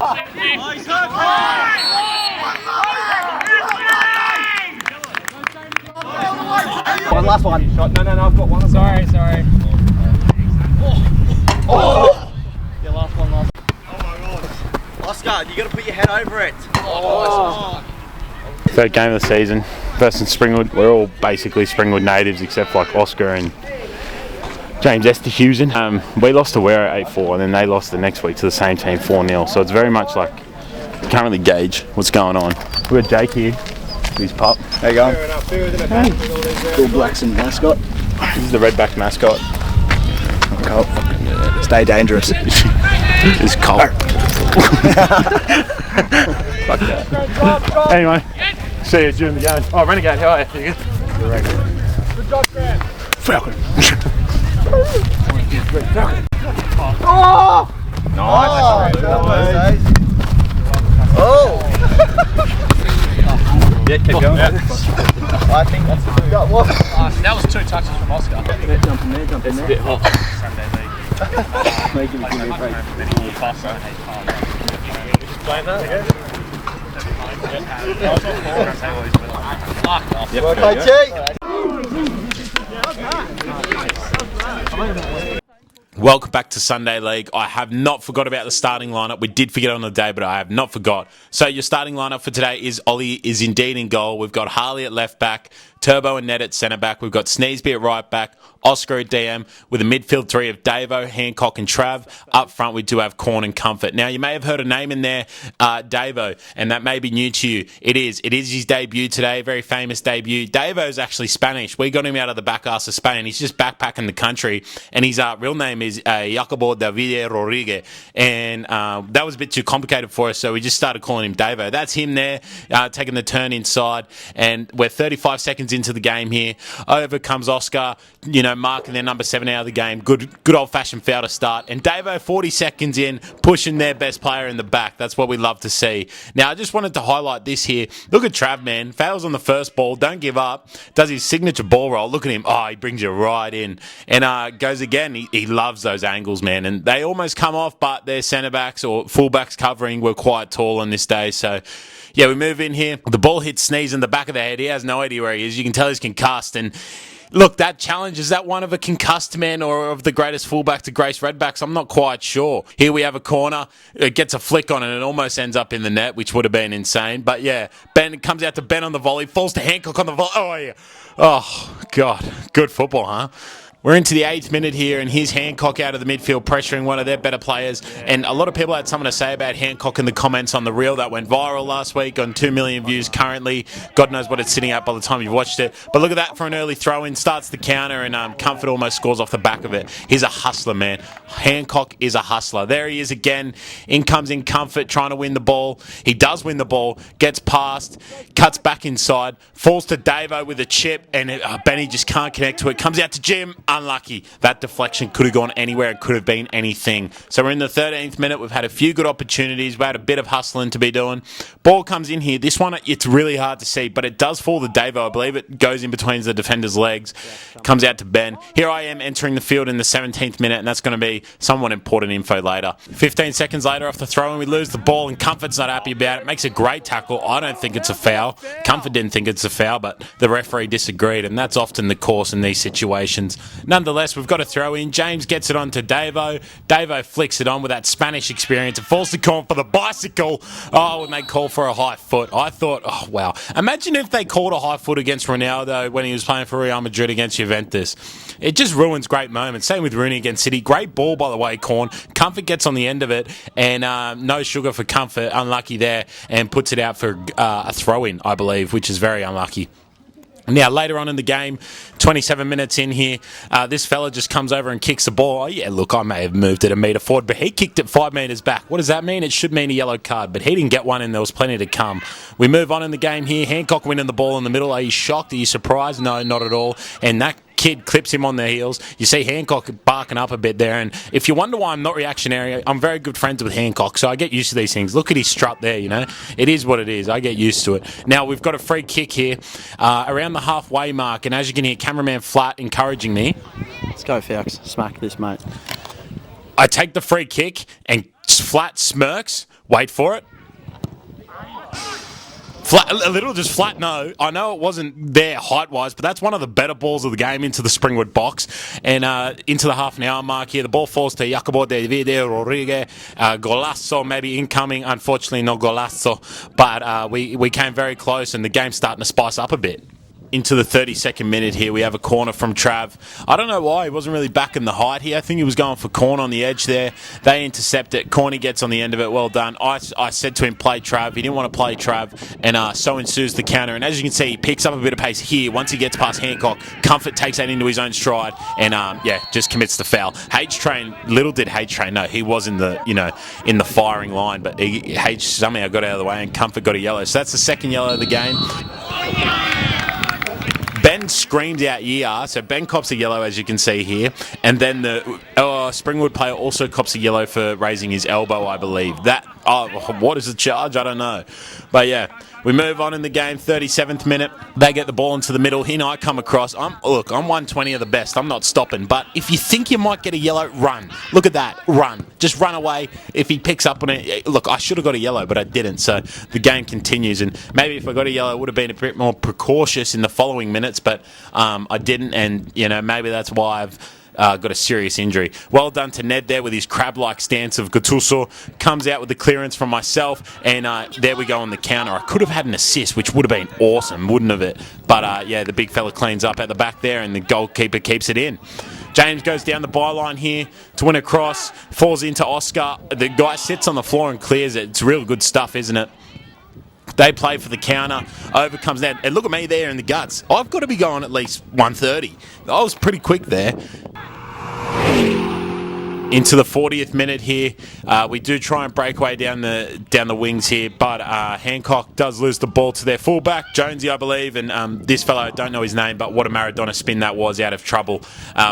One last one. No, I've got one. Sorry. Oh! Yeah, last one. Oh my god. Oscar, you got to put your head over it. Oh. Third game of the season versus Springwood. We're all basically Springwood natives except for like Oscar and James Esterhusen. We lost to Werra 8-4 and then they lost the next week to the same team 4-0. So it's very much like you can't really gauge what's going on. We've got Jake here, his pup. How you going? Hey. Cool Blacks and mascot. This is the Redbacks mascot. Cool. Stay dangerous. It's cold. Fuck that. Anyway, see you during the game. Oh, Renegade, how are you? You good? Good job, man. Falcon. Oh! Nice. Oh! Yeah, keep going. Yeah. I think that's what we got. What? That was 2 touches from Oscar. Jump in there. It's a bit hot. Sunday league. Make him give me a break. Playing that again? Well, coachy. Welcome back to Sunday League. I have not forgot about the starting lineup. We did forget on the day, but I have not forgot. So your starting lineup for today is Ollie is indeed in goal. We've got Harley at left back, Turbo and Ned at centre back. We've got Sneesby at right back, Oscar at DM, with a midfield three of Davo, Hancock and Trav. Up front, we do have Corn and Comfort. Now, you may have heard a name in there, Davo, and that may be new to you. It is his debut today, very famous debut. Davo's actually Spanish. We got him out of the back arse of Spain. He's just backpacking the country, and his real name is Jacobo Davide Rodriguez. And that was a bit too complicated for us, so we just started calling him Davo. That's him there, taking the turn inside, and we're 35 seconds into the game here. Over comes Oscar, marking their number 7 out of the game. Good old-fashioned foul to start. And Davo, 40 seconds in, pushing their best player in the back. That's what we love to see. Now, I just wanted to highlight this here. Look at Trav, man. Fails on the first ball. Don't give up. Does his signature ball roll. Look at him. Oh, he brings you right in. And goes again. He loves those angles, man. And they almost come off, but their centre-backs or full-backs covering were quite tall on this day. So, yeah, we move in here. The ball hits Sneeze in the back of the head. He has no idea where he is. You can tell he's concussed. And look, that challenge, is that one of a concussed man or of the greatest fullback to grace Redbacks? I'm not quite sure. Here we have a corner. It gets a flick on it and it almost ends up in the net, which would have been insane. But yeah, Ben comes out to Ben on the volley, falls to Hancock on the volley. Oh, yeah. Oh, God. Good football, huh? We're into the 8th minute here, and here's Hancock out of the midfield pressuring one of their better players. And a lot of people had something to say about Hancock in the comments on the reel that went viral last week, on 2 million views currently. God knows what it's sitting at by the time you've watched it. But look at that for an early throw-in. Starts the counter, and Comfort almost scores off the back of it. He's a hustler, man. Hancock is a hustler. There he is again. In comes in Comfort, trying to win the ball. He does win the ball, gets past, cuts back inside, falls to Davo with a chip, and Benny just can't connect to it. Comes out to Jim. Unlucky. That deflection could have gone anywhere. It could have been anything. So we're in the 13th minute. We've had a few good opportunities. We had a bit of hustling to be doing. Ball comes in here. This one, it's really hard to see, but it does fall to Davo. I believe it goes in between the defender's legs. Comes out to Ben. Here I am entering the field in the 17th minute, and that's going to be somewhat important info later. 15 seconds later off the throw, and we lose the ball, and Comfort's not happy about it. Makes a great tackle. I don't think it's a foul. Comfort didn't think it's a foul, but the referee disagreed, and that's often the course in these situations. Nonetheless, we've got a throw in. James gets it on to Davo. Davo flicks it on with that Spanish experience. It falls to Corn for the bicycle. Oh, and they call for a high foot. I thought, oh, wow. Imagine if they called a high foot against Ronaldo when he was playing for Real Madrid against Juventus. It just ruins great moments. Same with Rooney against City. Great ball, by the way, Corn. Comfort gets on the end of it, and no sugar for Comfort. Unlucky there, and puts it out for a throw-in, I believe, which is very unlucky. Now, later on in the game, 27 minutes in here, this fella just comes over and kicks the ball. Oh, yeah, look, I may have moved it a metre forward, but he kicked it 5 metres back. What does that mean? It should mean a yellow card, but he didn't get one, and there was plenty to come. We move on in the game here. Hancock winning the ball in the middle. Are you shocked? Are you surprised? No, not at all. And that kid clips him on the heels. You see Hancock barking up a bit there, and if you wonder why I'm not reactionary, I'm very good friends with Hancock, so I get used to these things. Look at his strut there, It is what it is. I get used to it. Now, we've got a free kick here around the halfway mark, and as you can hear, cameraman Flat encouraging me. Let's go, Faux. Smack this, mate. I take the free kick, and Flat smirks, Wait for it. Flat, a little just flat, no. I know it wasn't there height-wise, but that's one of the better balls of the game into the Springwood box. And into the half an hour mark here, the ball falls to Jacobo David Rodriguez. Golazo maybe incoming. Unfortunately, no golazo. But we came very close, and the game's starting to spice up a bit. Into the 32nd minute here, we have a corner from Trav. I don't know why he wasn't really back in the height here. I think he was going for corner on the edge there. They intercept it. Corny gets on the end of it. Well done. I said to him, play Trav. He didn't want to play Trav, and so ensues the counter. And as you can see, he picks up a bit of pace here. Once he gets past Hancock, Comfort takes that into his own stride, and just commits the foul. H-Train, little did H-Train know he was in the firing line, but H somehow got out of the way, and Comfort got a yellow. So that's the second yellow of the game. Ben screamed out ER, so Ben cops a yellow, as you can see here, and then the Springwood player also cops a yellow for raising his elbow, I believe. What is the charge? I don't know. But yeah, we move on in the game, 37th minute. They get the ball into the middle. Here I come across. I'm 120 of the best. I'm not stopping. But if you think you might get a yellow, run. Look at that. Run. Just run away. If he picks up on it, look, I should have got a yellow, but I didn't. So the game continues. And maybe if I got a yellow, it would have been a bit more precautious in the following minutes, but I didn't. And, maybe that's why I've got a serious injury. Well done to Ned there with his crab-like stance of Gattuso. Comes out with the clearance from myself, and there we go on the counter. I could have had an assist, which would have been awesome, wouldn't have it? But the big fella cleans up at the back there, and the goalkeeper keeps it in. James goes down the byline here to win a cross, falls into Oscar. The guy sits on the floor and clears it. It's real good stuff, isn't it? They play for the counter, overcomes that. And look at me there in the guts. I've got to be going at least 130. I was pretty quick there. Into the 40th minute here, we do try and break away down the wings here, but Hancock does lose the ball to their fullback, Jonesy, I believe, and this fellow, I don't know his name, but what a Maradona spin that was, out of trouble.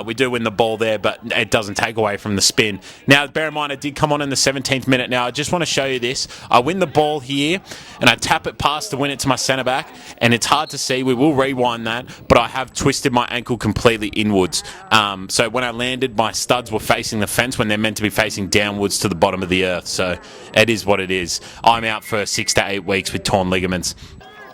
We do win the ball there, but it doesn't take away from the spin. Now, bear in mind, it did come on in the 17th minute. Now, I just want to show you this. I win the ball here, and I tap it past to win it to my centre-back, and it's hard to see. We will rewind that, but I have twisted my ankle completely inwards. So when I landed, my studs were facing the fence when they're meant to be facing downwards to the bottom of the earth. So it is what it is. I'm out for 6 to 8 weeks with torn ligaments.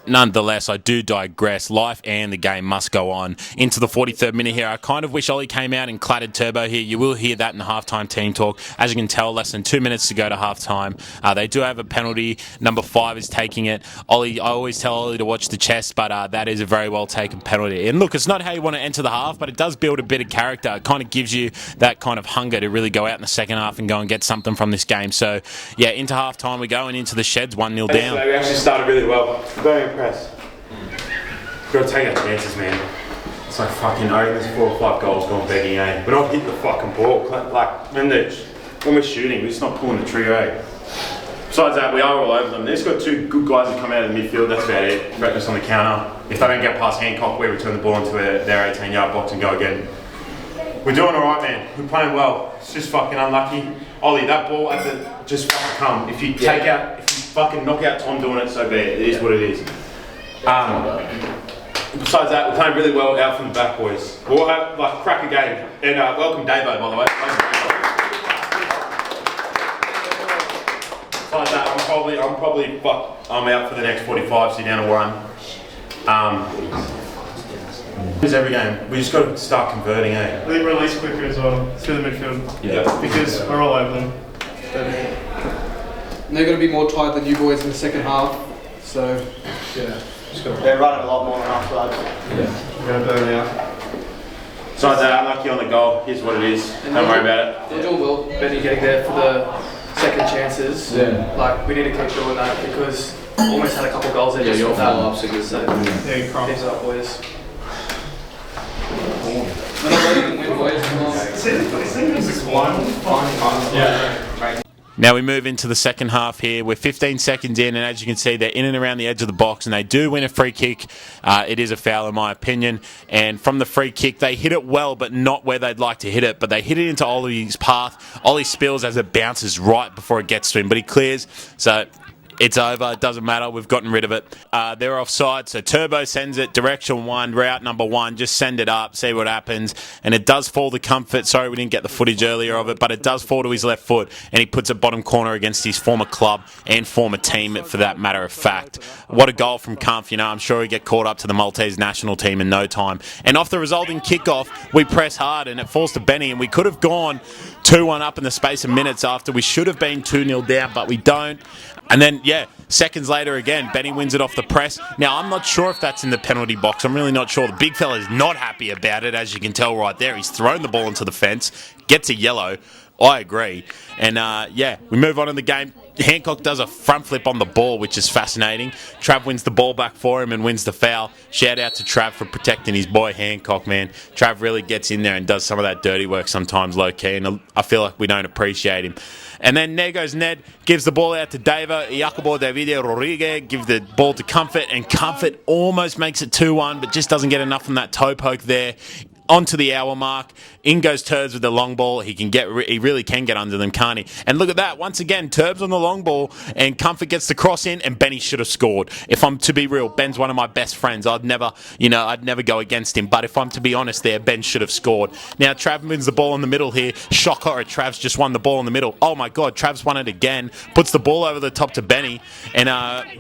Nonetheless, I do digress. Life and the game must go on. Into the 43rd minute here. I kind of wish Ollie came out and clattered Turbo here. You will hear that in the halftime team talk. As you can tell, less than 2 minutes to go to halftime. They do have a penalty. Number 5 is taking it. Ollie, I always tell Ollie to watch the chest, but that is a very well taken penalty. And look, it's not how you want to enter the half, but it does build a bit of character. It kind of gives you that kind of hunger to really go out in the second half and go and get something from this game. So, yeah, into halftime we go, and into the sheds, 1-0 down. We actually started really well. Very impressed. Gotta take our chances, man. It's like fucking, I reckon there's 4 or 5 goals gone begging, eh? We're not hitting the fucking ball. Like, when we're shooting, we're just not pulling the trigger, eh? Besides that, we are all over them. They've just got 2 good guys that come out of the midfield, that's about it. Threaten us on the counter. If they don't get past Hancock, we return the ball into their 18-yard box and go again. We're doing alright, man. We're playing well. It's just fucking unlucky. Ollie, that ball at the, just fucking come. If you fucking knock out Tom doing it, so be it. It is what it is. Besides that, we're playing really well out from the back, boys. We'll have, crack a game. And welcome Davo, by the way. Besides that, I'm out for the next 45, so you're down to 1. It's every game. We just got to start converting, eh? I think release quicker as well, through the midfield. Yeah. Because we're all over them. And they're going to be more tired than you boys in the second half, so yeah. They're running a lot more than us, lads. Yeah. We're going to burn out. Besides that, unlucky on the goal. Here's what it is. Don't worry about it. They're doing well, Benny getting there for the second chances. Yeah. We need to keep doing that because almost had a couple of goals there. Yeah, your follow-ups are good. So yeah, keep up, boys. We're not ready to win, boys. Come on. It's one. Yeah. Now we move into the second half here. We're 15 seconds in, and as you can see, they're in and around the edge of the box, and they do win a free kick. It is a foul, in my opinion. And from the free kick, they hit it well, but not where they'd like to hit it. But they hit it into Ollie's path. Ollie spills as it bounces right before it gets to him, but he clears. So It's over. It doesn't matter. We've gotten rid of it. They're offside, so Turbo sends it direction 1, route number 1. Just send it up, see what happens. And it does fall to Comfort. Sorry we didn't get the footage earlier of it, but it does fall to his left foot, and he puts it bottom corner against his former club and former team, for that matter of fact. What a goal from Comf. I'm sure he'll get caught up to the Maltese national team in no time. And off the resulting kickoff, we press hard, and it falls to Benny, and we could have gone 2-1 up in the space of minutes after. We should have been 2-0 down, but we don't. And then, seconds later again, Benny wins it off the press. Now, I'm not sure if that's in the penalty box. I'm really not sure. The big fella is not happy about it, as you can tell right there. He's thrown the ball into the fence, gets a yellow. I agree. And, we move on in the game. Hancock does a front flip on the ball, which is fascinating. Trav wins the ball back for him and wins the foul. Shout out to Trav for protecting his boy Hancock, man. Trav really gets in there and does some of that dirty work sometimes low-key, and I feel like we don't appreciate him. And then there goes Ned, gives the ball out to Davo. Jacobo David Rodriguez gives the ball to Comfort, and Comfort almost makes it 2-1, but just doesn't get enough from that toe poke there. Onto the hour mark. In goes Turbs with the long ball. He really can get under them, can't he? And look at that. Once again, Turbs on the long ball, and Comfort gets the cross in, and Benny should have scored. If I'm to be real, Ben's one of my best friends. I'd never go against him. But if I'm to be honest there, Ben should have scored. Now, Trav wins the ball in the middle here. Shocker, Trav's just won the ball in the middle. Oh my God, Trav's won it again. Puts the ball over the top to Benny. And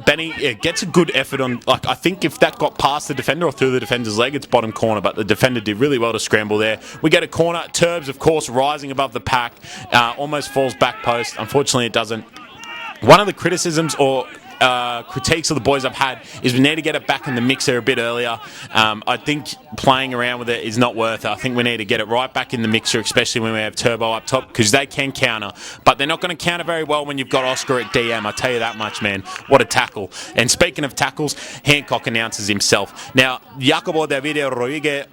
Benny gets a good effort on, I think if that got past the defender or through the defender's leg, it's bottom corner. But the defender did really well to scramble there. We get a corner. Turbs, of course, rising above the pack. Almost falls back post. Unfortunately, it doesn't. One of the criticisms or critiques of the boys I've had is we need to get it back in the mixer a bit earlier. I think playing around with it is not worth it. I think we need to get it right back in the mixer, especially when we have Turbo up top, because they can counter, but they're not going to counter very well when you've got Oscar at DM. I tell you that much, man. What a tackle. And speaking of tackles, Hancock announces himself. Now, Jacobo David Rodriguez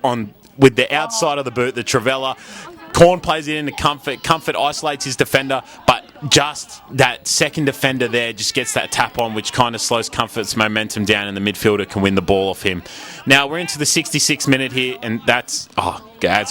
with the outside of the boot, the Trivella. Corn plays it into Comfort. Comfort isolates his defender, but just that second defender there just gets that tap on, which kind of slows Comfort's momentum down, and the midfielder can win the ball off him. Now, we're into the 66th minute here, and that's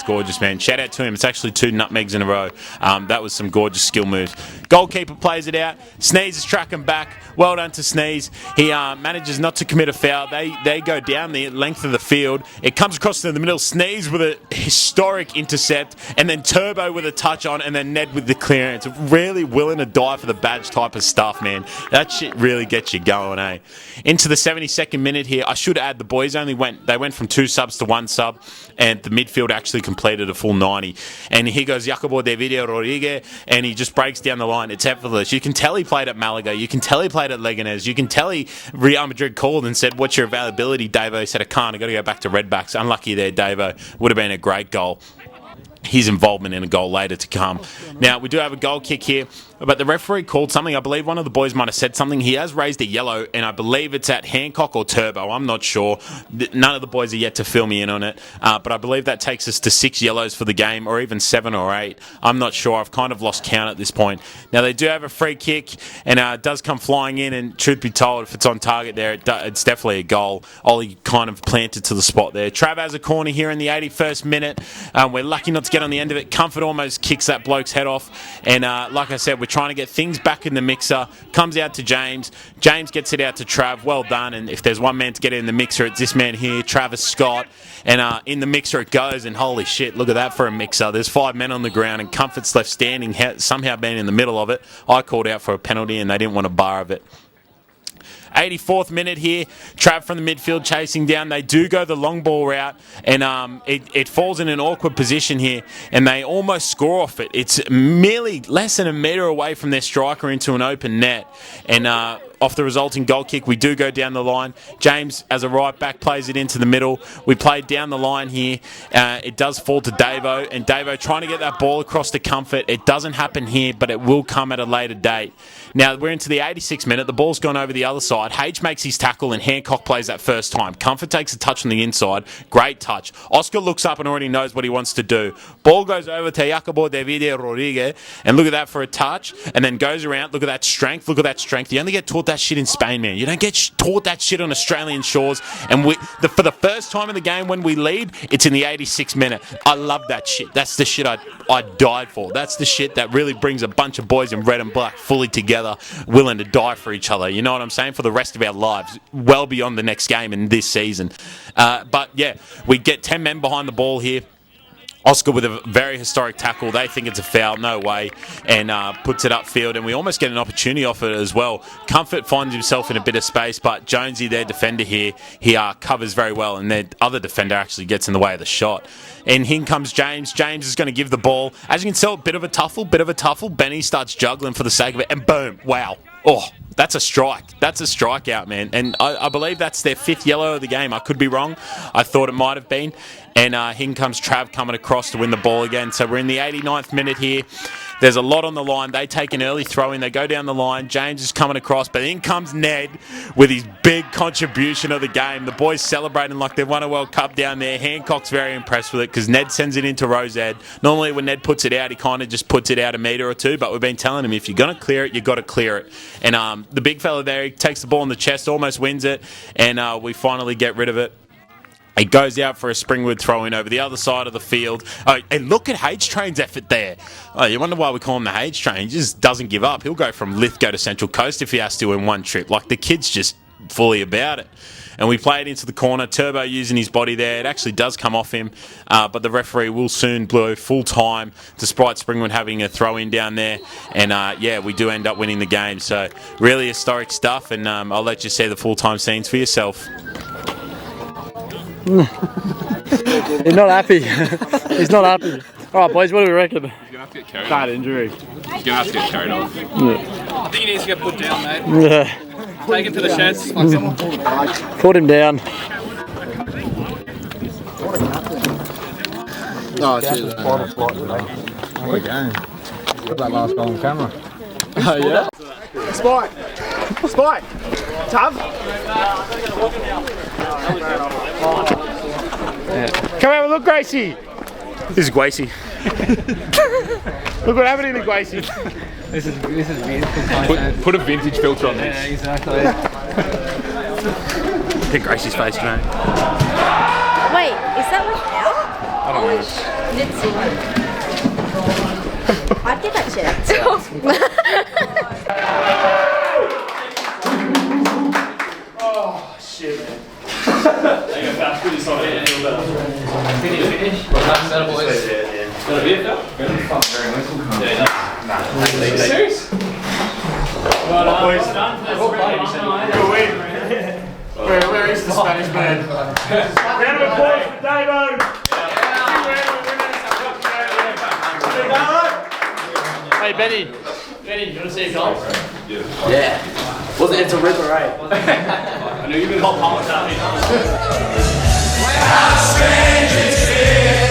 gorgeous, man. Shout out to him. It's actually 2 nutmegs in a row. That was some gorgeous skill moves. Goalkeeper plays it out. Sneeze is tracking back. Well done to Sneeze. He manages not to commit a foul. They go down the length of the field. It comes across to the middle. Sneeze with a historic intercept, and then Turbo with a touch on, and then Ned with the clearance. Really willing to die for the badge type of stuff, man. That shit really gets you going, eh? Into the 72nd minute here. I should add the boys they went from 2 subs to 1 sub, and the midfield actually completed a full 90. And here goes Jacobo David Rodriguez, and he just breaks down the line. It's effortless. You can tell he played at Malaga. You can tell he played at Leganés. You can tell Real Madrid called and said, "What's your availability, Davo?" He said, "I can't. I've got to go back to Redbacks." Unlucky there, Davo. Would have been a great goal. His involvement in a goal later to come. Now, we do have a goal kick here, but the referee called something. I believe one of the boys might have said something. He has raised a yellow, and I believe it's at Hancock or Turbo. I'm not sure. None of the boys are yet to fill me in on it, but I believe that takes us to 6 yellows for the game, or even 7 or 8. I'm not sure. I've kind of lost count at this point. Now, they do have a free kick, and it does come flying in, and truth be told, if it's on target there, it's definitely a goal. Ollie kind of planted to the spot there. Trav has a corner here in the 81st minute. We're lucky not to get on the end of it. Comfort almost kicks that bloke's head off, and like I said, we're trying to get things back in the mixer. Comes out to James. James gets it out to Trav. Well done. And if there's one man to get it in the mixer, it's this man here, Travis Scott. And in the mixer it goes, and holy shit, look at that for a mixer. There's 5 men on the ground, and Comfort's left standing, somehow being in the middle of it. I called out for a penalty, and they didn't want a bar of it. 84th minute here. Trav from the midfield chasing down. They do go the long ball route, and it falls in an awkward position here, and they almost score off it. It's merely less than a metre away from their striker into an open net, and off the resulting goal kick, we do go down the line. James, as a right back, plays it into the middle. We played down the line here. It does fall to Davo, and Davo trying to get that ball across to Comfort. It doesn't happen here, but it will come at a later date. Now, we're into the 86th minute. The ball's gone over the other side. inside. H makes his tackle and Hancock plays that first time. Comfort takes a touch on the inside. Great touch. Oscar looks up and already knows what he wants to do. Ball goes over to Jacobo Davide Rodriguez, and look at that for a touch, and then goes around. Look at that strength. Look at that strength. You only get taught that shit in Spain, man. You don't get taught that shit on Australian shores. And for the first time in the game when we lead, it's in the 86th minute. I love that shit. That's the shit I died for. That's the shit that really brings a bunch of boys in red and black fully together, willing to die for each other. You know what I'm saying? For the rest of our lives, well beyond the next game in this season. But yeah, we get 10 men behind the ball here. Oscar with a very historic tackle. They think it's a foul, no way, and puts it upfield, and we almost get an opportunity off it as well. Comfort finds himself in a bit of space, but Jonesy, their defender here, he covers very well, and their other defender actually gets in the way of the shot. And in comes James. James is going to give the ball. As you can tell, bit of a tuffle. Benny starts juggling for the sake of it, and boom, wow. Oh, that's a strike. That's a strikeout, man. And I believe that's their 5th yellow of the game. I could be wrong. I thought it might have been. And in comes Trav coming across to win the ball again. So we're in the 89th minute here. There's a lot on the line. They take an early throw in. They go down the line. James is coming across. But in comes Ned with his big contribution of the game. The boys celebrating like they've won a World Cup down there. Hancock's very impressed with it because Ned sends it into Rosad. Normally when Ned puts it out, he kind of just puts it out a metre or two. But we've been telling him if you're going to clear it, you've got to clear it. And the big fella there, he takes the ball in the chest, almost wins it. And we finally get rid of it. He goes out for a Springwood throw-in over the other side of the field. Oh, and look at H-Train's effort there. Oh, you wonder why we call him the H-Train. He just doesn't give up. He'll go from Lithgow to Central Coast if he has to in one trip. Like, the kid's just fully about it. And we play it into the corner. Turbo using his body there. It actually does come off him. But the referee will soon blow full time, despite Springwood having a throw-in down there. And, yeah, we do end up winning the game. So, really historic stuff. And I'll let you see the full-time scenes for yourself. He's not happy. He's not happy. All right, boys, what do we reckon? He's going to have to get carried Bad off. injury. He's going to have to get carried off. I think he needs to get put down, mate. Yeah. Take him to the sheds. Put him down. Oh, cheers. What a game. Put that last goal on camera. Oh, yeah? Spike! Tav! Come over, look, Gracie. This is Gracie. Look what happened in the Gracie. This is beautiful. Put a vintage filter on this. Yeah, exactly. Look at Gracie's face, mate. Wait, is that without? I don't know. Didn't see one. I'd get that checked. Oh, shit, man. Where is the Spanish man? Round of applause for Davo! Hey, Benny. Benny, you want to see a goal? Yeah. Wasn't it to River, right? I knew you were going to pop How strange it is.